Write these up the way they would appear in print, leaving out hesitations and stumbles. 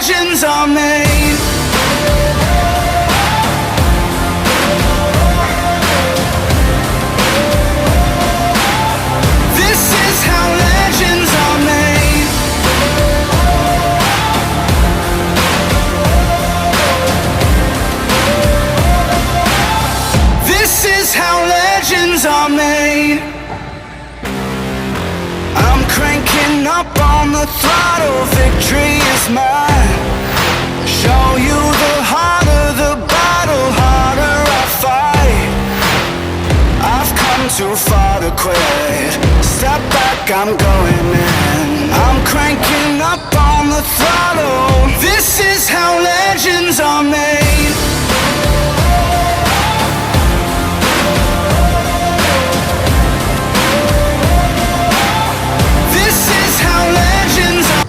legends are made. This is how legends are made. This is how legends are made. I'm cranking up on the throttle, victory is mine. Show you the harder the battle, harder I fight. I've come too far to quit. Step back, I'm going in. I'm cranking up on the throttle. This is how legends are made. This is how legends are.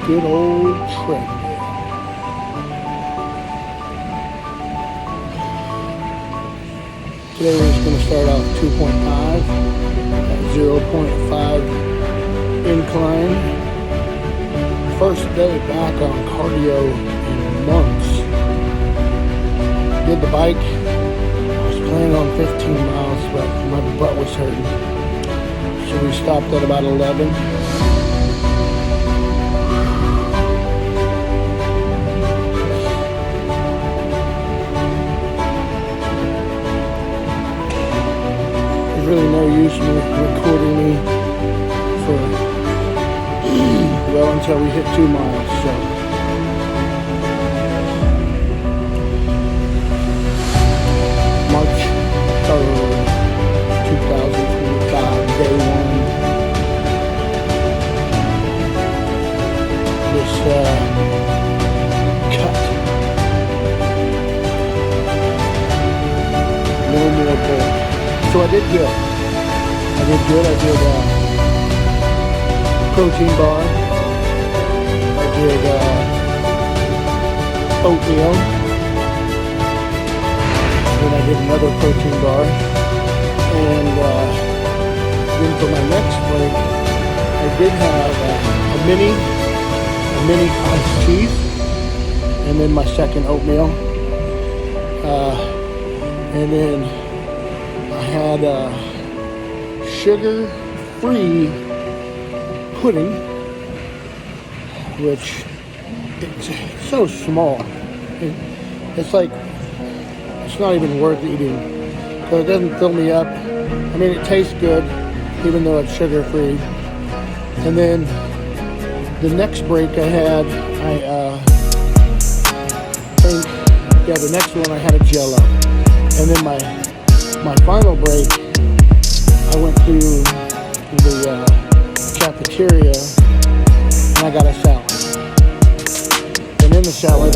Good old treadmill. Today we're just going to start off 2.5 at 0.5 incline. First day back on cardio in months. Did the bike. I was planning on 15 miles, but my butt was hurting. So we stopped at about 11. Really no use in recording me for well until we hit 2 miles. So March 3rd, 2025, day 1. This cut. No more bull. So I did good. I did protein bar. I did oatmeal. Then I did another protein bar. And then for my next break, I did have a mini iced tea. And then my second oatmeal. And then I had sugar-free pudding, which it's so small. It's like, it's not even worth eating. So it doesn't fill me up. I mean, it tastes good, even though it's sugar-free. And then the next break I had, the next one I had a Jell-O. And then my final break, I went to the cafeteria and I got a salad. And in the salad,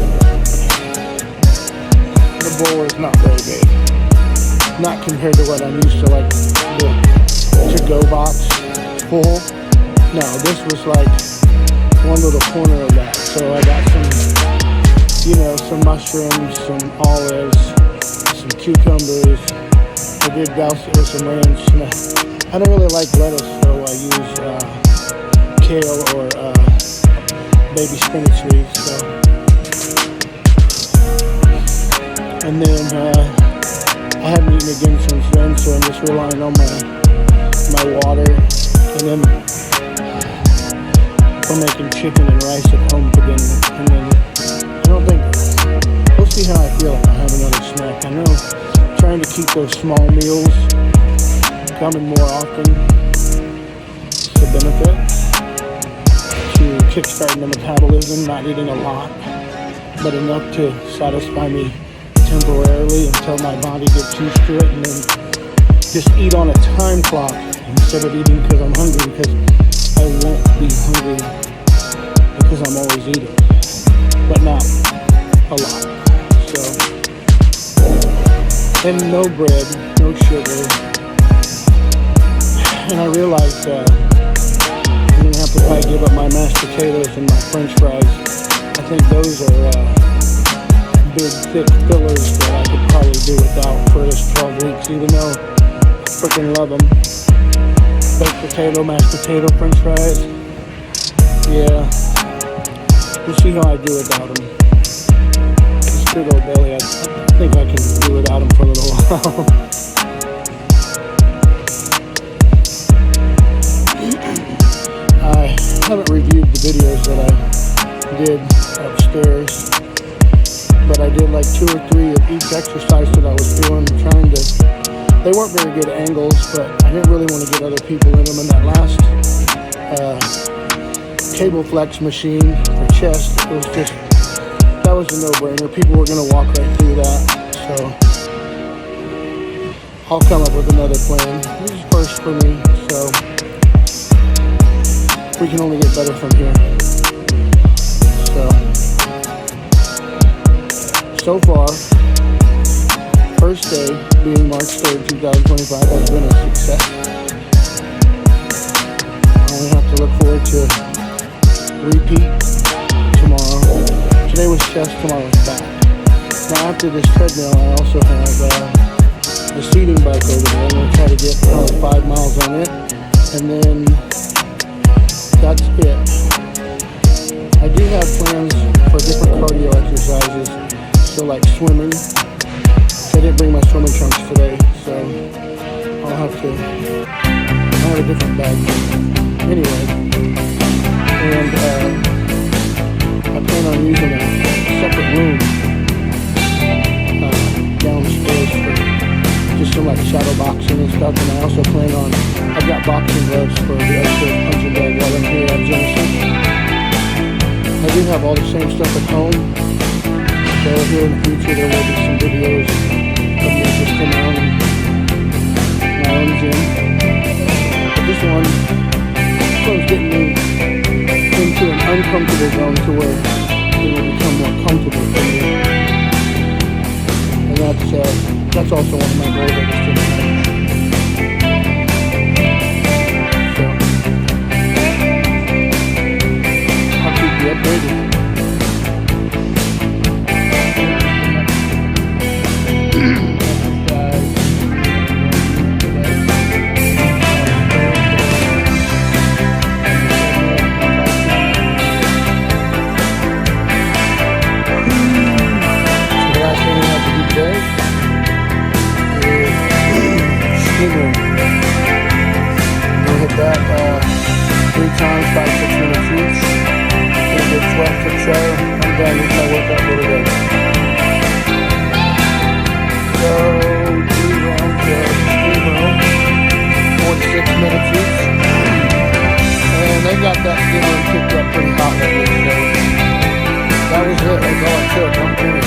the bowl is not very big. Not compared to what I'm used to, like the to-go box full. No, this was like one little corner of that. So I got some mushrooms, some olives, some cucumbers. I did douse it with some ranch. I don't really like lettuce, so I use kale or baby spinach leaves. So. And then I haven't eaten again since then, so I'm just relying on my water. And then I'm making chicken and rice at home for dinner. And then we'll see how I feel if I have another snack. I know trying to keep those small meals coming more often to benefit, to kickstarting the metabolism, not eating a lot, but enough to satisfy me temporarily until my body gets used to it, and then just eat on a time clock instead of eating because I'm hungry, because I won't be hungry because I'm always eating, but not a lot. So, and no bread, no sugar. And I realized I'm going to have to probably give up my mashed potatoes and my french fries. I think those are big, thick fillers that I could probably do without for this 12 weeks, even though I freaking love them. Baked potato, mashed potato, french fries. Yeah, we'll see how I do without them. big old belly. I think I can do without him for a little while. I haven't reviewed the videos that I did upstairs, but I did like 2 or 3 of each exercise that I was doing, they weren't very good angles, but I didn't really want to get other people in them. And that last cable flex machine for chest, that was a no-brainer. People were going to walk right through that, so I'll come up with another plan. This is first for me, so we can only get better from here. So far, first day being March 3rd, 2025 has been a success. I only have to look forward to repeat tomorrow. Today was chest, tomorrow was back. Now after this treadmill, I also have the seating bike over there. I'm going to try to get probably 5 miles on it, and then that's it. I do have plans for different cardio exercises, so like swimming. I didn't bring my swimming trunks today, so I'll have a different bag. Anyway, and I plan on using a separate room downstairs for just some like shadow boxing and stuff, and I also plan on, I've got boxing gloves for the upstairs punching bag while I'm here at Genesis. I do have all the same stuff at home, so here in the future there will be some videos of me just coming out in my own gym. But this one's getting me into an uncomfortable zone to where it will become more comfortable for me. And that's also one of my goals of this gym. So I'll keep you updated. We'll hit that 3 times, 5-6 minutes each. Get a good sweat, good shower. I'm done with my workout for today. So 2 rounds of steam room, 4 to 6 minutes each. And they got that steam room kicked up pretty hot lately, so that was it. That's all I took. I'm finished.